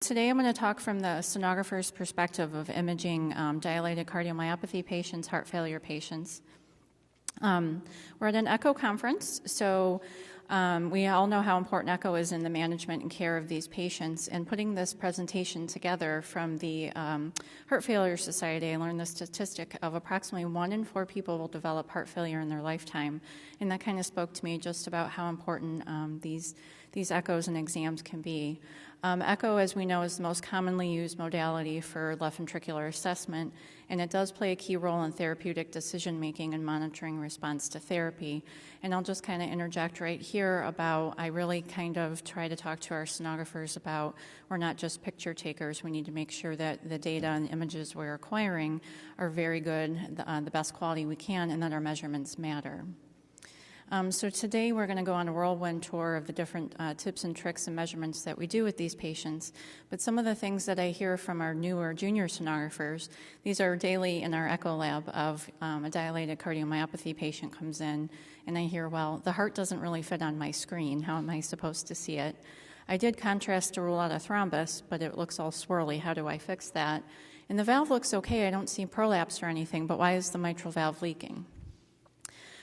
Today I'm going to talk from the sonographer's perspective of imaging dilated cardiomyopathy patients, heart failure patients. We're at an echo conference, so we all know how important echo is in the management and care of these patients. And putting this presentation together from the Heart Failure Society, I learned the statistic of approximately 1 in 4 people will develop heart failure in their lifetime. And that kind of spoke to me just about how important these echoes and exams can be. Echo, as we know, is the most commonly used modality for left ventricular assessment, and it does play a key role in therapeutic decision-making and monitoring response to therapy. And I'll just kind of interject right here about, I really kind of try to talk to our sonographers about we're not just picture takers. We need to make sure that the data and images we're acquiring are very good, the best quality we can, and that our measurements matter. So today we're going to go on a whirlwind tour of the different tips and tricks and measurements that we do with these patients. But some of the things that I hear from our newer junior sonographers, these are daily in our echo lab of a dilated cardiomyopathy patient comes in, and I hear, well, the heart doesn't really fit on my screen. How am I supposed to see it? I did contrast to rule out a thrombus, but it looks all swirly. How do I fix that? And the valve looks okay. I don't see prolapse or anything, but why is the mitral valve leaking?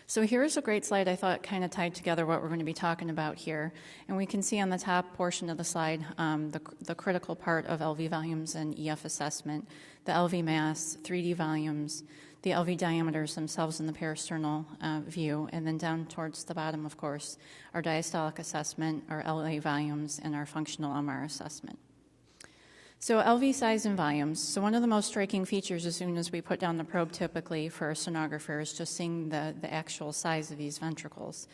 So here's a great slide I thought kind of tied together what we're going to be talking about here. And we can see on the top portion of the slide the critical part of LV volumes and EF assessment, the LV mass, 3D volumes, the LV diameters themselves in the peristernal view, and then down towards the bottom, of course, our diastolic assessment, our LA volumes, and our functional MR assessment. So LV size and volumes. So one of the most striking features as soon as we put down the probe typically for a sonographer is just seeing the actual size of these ventricles.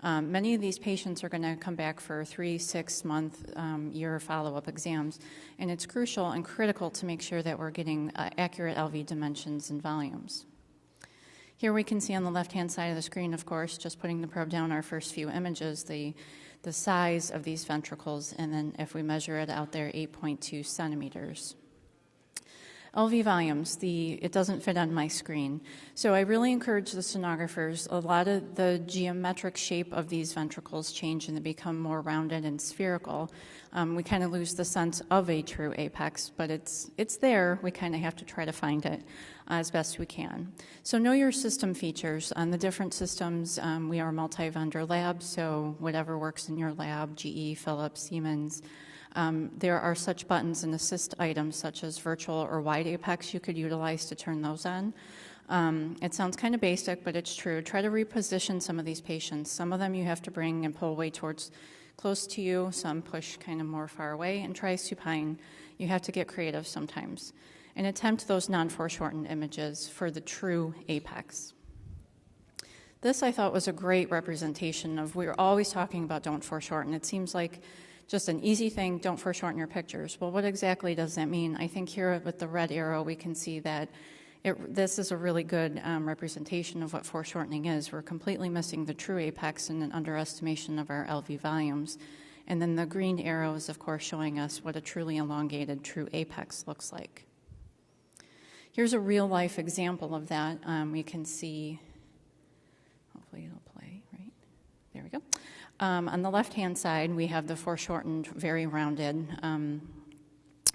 Many of these patients are going to come back for 3, 6 month, year follow-up exams, and it's crucial and critical to make sure that we're getting accurate LV dimensions and volumes. Here we can see on the left-hand side of the screen, of course, just putting the probe down our first few images, the size of these ventricles, and then if we measure it out there, 8.2 centimeters. LV volumes, it doesn't fit on my screen. So I really encourage the sonographers, a lot of the geometric shape of these ventricles change and they become more rounded and spherical. We kind of lose the sense of a true apex, but it's there. We kind of have to try to find it as best we can. So know your system features. On the different systems, we are a multi-vendor lab, so whatever works in your lab, GE, Philips, Siemens. There are such buttons and assist items such as virtual or wide apex you could utilize to turn those on. It sounds kind of basic, but it's true. Try to reposition some of these patients. Some of them you have to bring and pull way towards close to you. Some push kind of more far away. And try supine. You have to get creative sometimes. And attempt those non-foreshortened images for the true apex. This, I thought, was a great representation of, we're always talking about don't foreshorten. It seems like just an easy thing, don't foreshorten your pictures. Well, what exactly does that mean? I think here with the red arrow, we can see that this is a really good representation of what foreshortening is. We're completely missing the true apex and an underestimation of our LV volumes. And then the green arrow is, of course, showing us what a truly elongated true apex looks like. Here's a real-life example of that. We can see, hopefully it'll play, right? There we go. On the left-hand side, we have the foreshortened, very rounded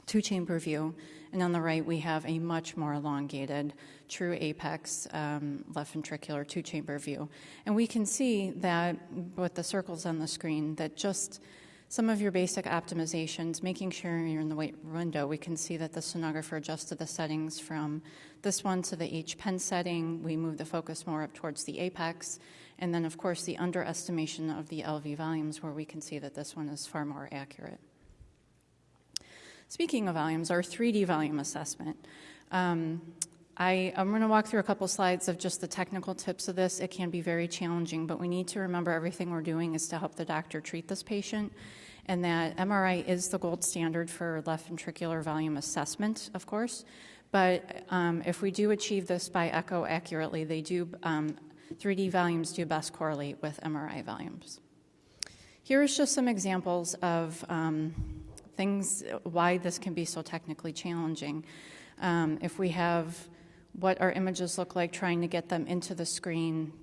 two-chamber view, and on the right, we have a much more elongated, true apex, left ventricular two-chamber view. And we can see that with the circles on the screen, that just some of your basic optimizations, making sure you're in the right window, we can see that the sonographer adjusted the settings from this one to the H-pen setting. We move the focus more up towards the apex. And then, of course, the underestimation of the LV volumes, where we can see that this one is far more accurate. Speaking of volumes, our 3D volume assessment. I'm going to walk through a couple slides of just the technical tips of this. It can be very challenging, but we need to remember everything we're doing is to help the doctor treat this patient, and that MRI is the gold standard for left ventricular volume assessment, of course. But if we do achieve this by echo accurately, 3D volumes do best correlate with MRI volumes. Here's just some examples of things, why this can be so technically challenging. If we have what our images look like, trying to get them into the screen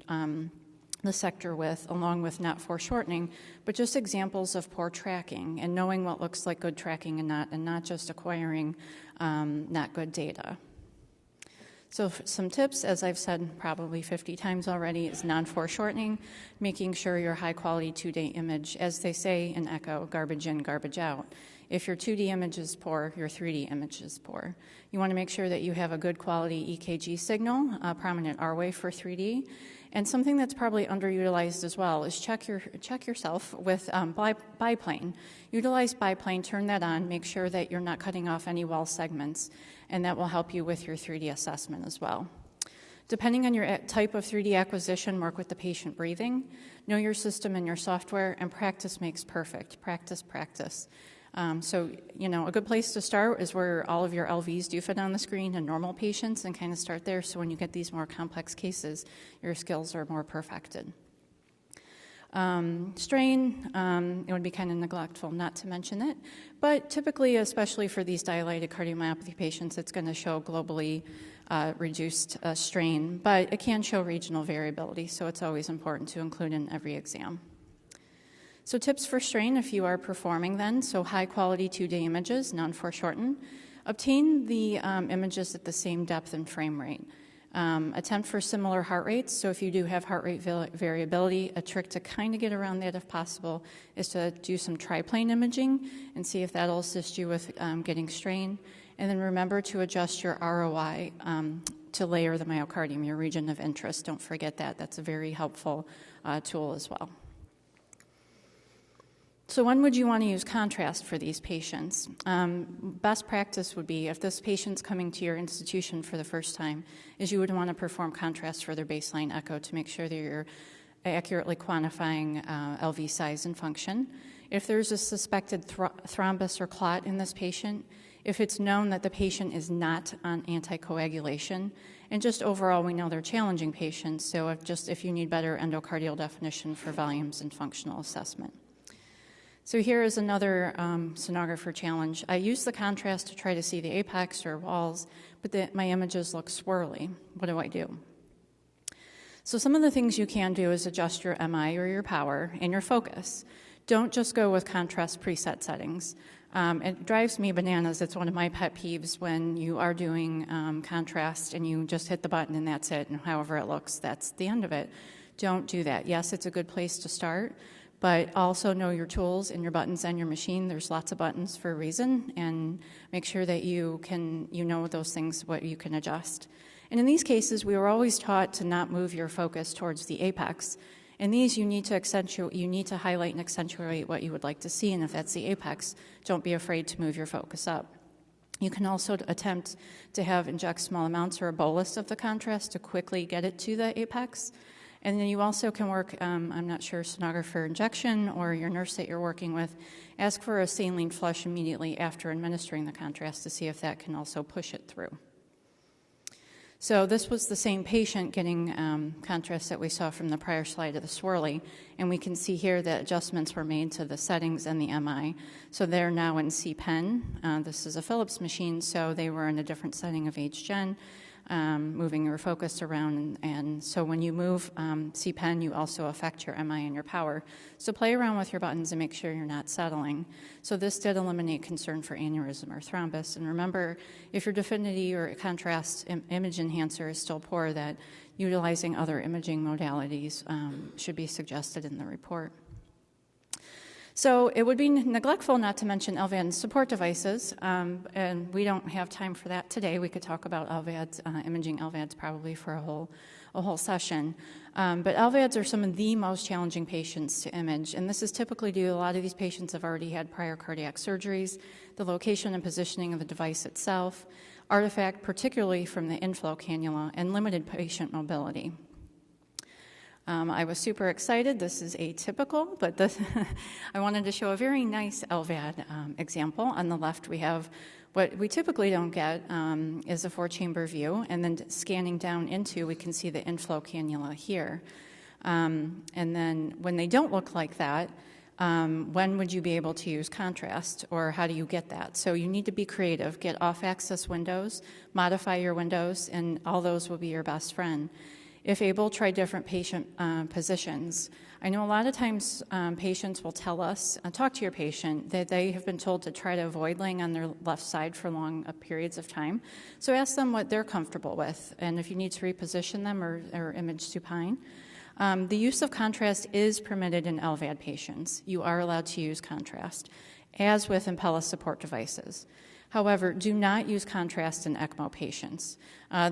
the sector width, along with not foreshortening, but just examples of poor tracking and knowing what looks like good tracking and not just acquiring not good data. So some tips, as I've said probably 50 times already, is non-foreshortening, making sure your high-quality 2D image, as they say in echo, garbage in, garbage out. If your 2D image is poor, your 3D image is poor. You want to make sure that you have a good quality EKG signal, prominent R-wave for 3D. And something that's probably underutilized as well is check yourself with biplane. Utilize biplane, turn that on, make sure that you're not cutting off any wall segments, and that will help you with your 3D assessment as well. Depending on your type of 3D acquisition, work with the patient breathing, know your system and your software, and practice makes perfect. Practice, practice. So, a good place to start is where all of your LVs do fit on the screen in normal patients, and kind of start there, so when you get these more complex cases, your skills are more perfected. Strain, it would be kind of neglectful not to mention it, but typically, especially for these dilated cardiomyopathy patients, it's going to show globally reduced strain, but it can show regional variability, so it's always important to include in every exam. So tips for strain if you are performing then, so high quality 2D images, non-foreshortened. Obtain the images at the same depth and frame rate. Attempt for similar heart rates, so if you do have heart rate variability, a trick to kind of get around that if possible is to do some triplane imaging and see if that'll assist you with getting strain. And then remember to adjust your ROI to layer the myocardium, your region of interest. Don't forget that. That's a very helpful tool as well. So when would you want to use contrast for these patients? Best practice would be, if this patient's coming to your institution for the first time, is you would want to perform contrast for their baseline echo to make sure that you're accurately quantifying LV size and function. If there's a suspected thrombus or clot in this patient, if it's known that the patient is not on anticoagulation, and just overall we know they're challenging patients, so if you need better endocardial definition for volumes and functional assessment. So here is another sonographer challenge. I use the contrast to try to see the apex or walls, but my images look swirly. What do I do? So some of the things you can do is adjust your MI or your power and your focus. Don't just go with contrast preset settings. It drives me bananas. It's one of my pet peeves when you are doing contrast and you just hit the button and that's it, and however it looks, that's the end of it. Don't do that. Yes, it's a good place to start, but also know your tools and your buttons on your machine. There's lots of buttons for a reason, and make sure that you know those things, what you can adjust. And in these cases, we were always taught to not move your focus towards the apex. In these, you need to highlight and accentuate what you would like to see, and if that's the apex, don't be afraid to move your focus up. You can also attempt to inject small amounts or a bolus of the contrast to quickly get it to the apex. And then you also can work, I'm not sure, sonographer injection or your nurse that you're working with, ask for a saline flush immediately after administering the contrast to see if that can also push it through. So this was the same patient getting contrast that we saw from the prior slide of the swirly, and we can see here that adjustments were made to the settings and the MI. So they're now in C-pen. This is a Philips machine, so they were in a different setting of H-gen. Moving your focus around, and so when you move C-pen, you also affect your MI and your power. So play around with your buttons and make sure you're not settling. So this did eliminate concern for aneurysm or thrombus. And remember, if your DEFINITY or contrast image enhancer is still poor, that utilizing other imaging modalities should be suggested in the report. So it would be neglectful not to mention LVAD support devices, and we don't have time for that today. We could talk about LVADs, imaging LVADs probably for a whole session. But LVADs are some of the most challenging patients to image, and this is typically due to a lot of these patients have already had prior cardiac surgeries, the location and positioning of the device itself, artifact particularly from the inflow cannula, and limited patient mobility. I was super excited. This is atypical, but I wanted to show a very nice LVAD example. On the left, we have what we typically don't get is a 4-chamber view, and then scanning down into, we can see the inflow cannula here. And then when they don't look like that, when would you be able to use contrast, or how do you get that? So you need to be creative. Get off-axis windows, modify your windows, and all those will be your best friend. If able, try different patient positions. I know a lot of times patients will tell us, talk to your patient, that they have been told to try to avoid laying on their left side for long periods of time. So ask them what they're comfortable with, and if you need to reposition them or image supine. The use of contrast is permitted in LVAD patients. You are allowed to use contrast, as with Impella support devices. However, do not use contrast in ECMO patients.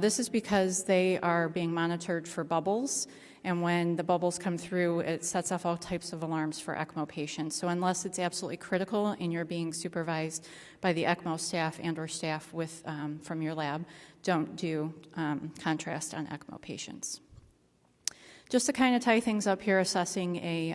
This is because they are being monitored for bubbles, and when the bubbles come through, it sets off all types of alarms for ECMO patients. So unless it's absolutely critical and you're being supervised by the ECMO staff and or staff from your lab, don't do contrast on ECMO patients. Just to kind of tie things up here, assessing a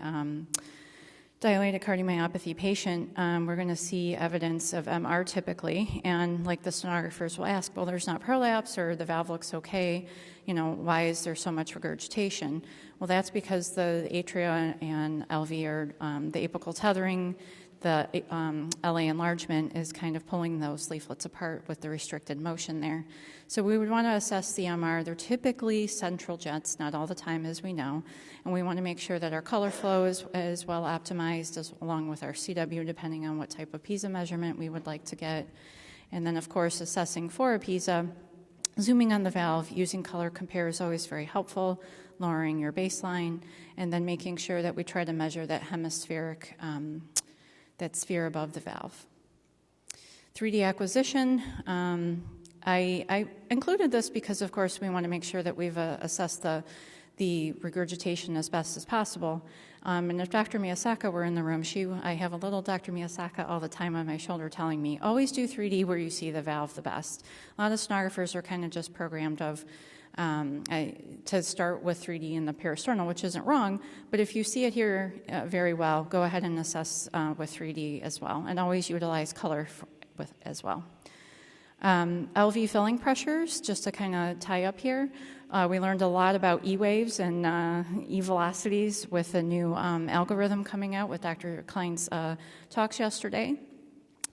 dilated cardiomyopathy patient, we're going to see evidence of MR typically, and like the sonographers will ask, well, there's not prolapse or the valve looks okay, why is there so much regurgitation? Well, that's because the atria and LV are the apical tethering, the LA enlargement is kind of pulling those leaflets apart with the restricted motion there. So we would want to assess the MR. They're typically central jets, not all the time as we know, and we want to make sure that our color flow is well optimized along with our CW depending on what type of PISA measurement we would like to get. And then of course assessing for a PISA, zooming on the valve, using color compare is always very helpful, lowering your baseline, and then making sure that we try to measure that hemispheric that sphere above the valve. 3D acquisition, I included this because, of course, we want to make sure that we've assessed the regurgitation as best as possible. And if Dr. Miyasaka were in the room, I have a little Dr. Miyasaka all the time on my shoulder telling me, always do 3D where you see the valve the best. A lot of sonographers are kind of just programmed to start with 3D in the peristernal, which isn't wrong, but if you see it here very well, go ahead and assess with 3D as well, and always utilize color as well. LV filling pressures, just to kind of tie up here, we learned a lot about E-waves and E-velocities with the new algorithm coming out with Dr. Klein's talks yesterday.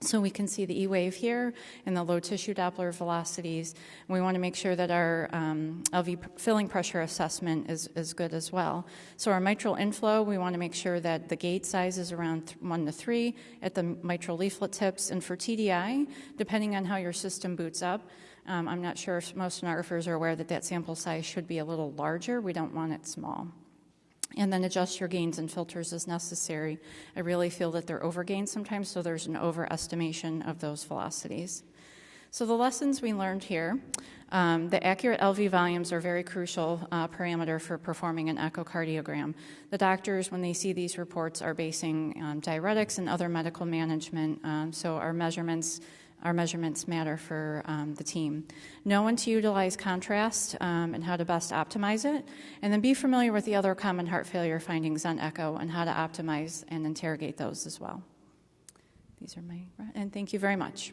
So we can see the E-wave here and the low tissue Doppler velocities. We want to make sure that our LV filling pressure assessment is good as well. So our mitral inflow, we want to make sure that the gate size is around 1 to 3 at the mitral leaflet tips. And for TDI, depending on how your system boots up, I'm not sure if most sonographers are aware that sample size should be a little larger. We don't want it small. And then adjust your gains and filters as necessary. I really feel that they're overgained sometimes, so there's an overestimation of those velocities. So the lessons we learned here, the accurate LV volumes are a very crucial parameter for performing an echocardiogram. The doctors, when they see these reports, are basing diuretics and other medical management, so our measurements matter for the team. Know when to utilize contrast and how to best optimize it, and then be familiar with the other common heart failure findings on echo and how to optimize and interrogate those as well. And thank you very much.